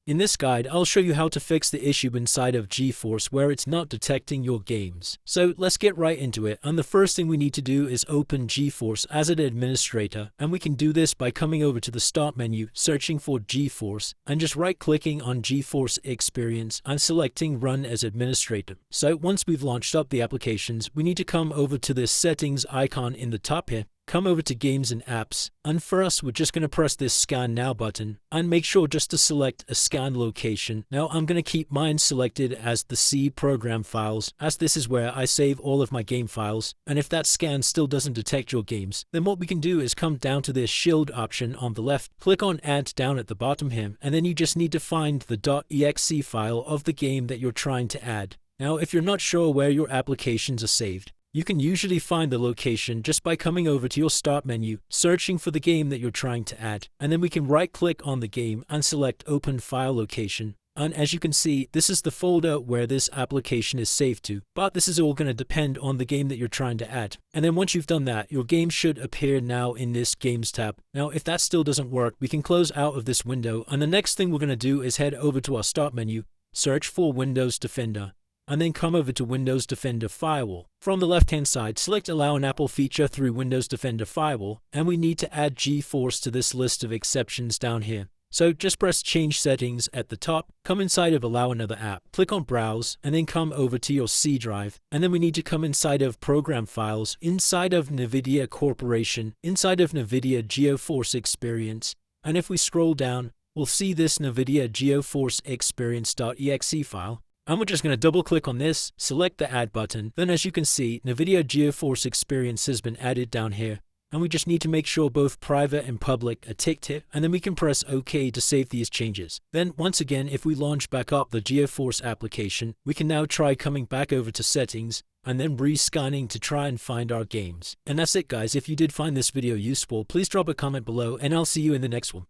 In this guide, I'll show you how to fix the issue inside of GeForce where it's not detecting your games. So let's get right into it, and the first thing we need to do is open GeForce as an administrator, and we can do this by coming over to the Start menu, searching for GeForce, and just right-clicking on GeForce Experience and selecting Run as Administrator. So once we've launched up the applications, we need to come over to this Settings icon in the top here, come over to Games and Apps, and for us, we're just going to press this Scan Now button, and make sure just to select a scan location. Now, I'm going to keep mine selected as the C program files, as this is where I save all of my game files, and if that scan still doesn't detect your games, then what we can do is come down to this Shield option on the left, click on Add down at the bottom here, and then you just need to find the .exe file of the game that you're trying to add. Now, if you're not sure where your applications are saved, you can usually find the location just by coming over to your Start menu, searching for the game that you're trying to add, and then we can right-click on the game and select Open File Location. And as you can see, this is the folder where this application is saved to, but this is all going to depend on the game that you're trying to add. And then once you've done that, your game should appear now in this Games tab. Now, if that still doesn't work, we can close out of this window, and the next thing we're going to do is head over to our Start menu, search for Windows Defender, and then come over to Windows Defender Firewall. From the left-hand side, select Allow an Apple feature through Windows Defender Firewall, and we need to add GeForce to this list of exceptions down here. So just press Change Settings at the top, come inside of Allow Another App, click on Browse, and then come over to your C drive, and then we need to come inside of Program Files, inside of NVIDIA Corporation, inside of NVIDIA GeForce Experience, and if we scroll down, we'll see this NVIDIA GeForce Experience.exe file. And we're just going to double click on this, select the Add button, then as you can see, NVIDIA GeForce Experience has been added down here. And we just need to make sure both private and public are ticked here, and then we can press OK to save these changes. Then once again, if we launch back up the GeForce application, we can now try coming back over to Settings, and then re-scanning to try and find our games. And that's it guys, if you did find this video useful, please drop a comment below, and I'll see you in the next one.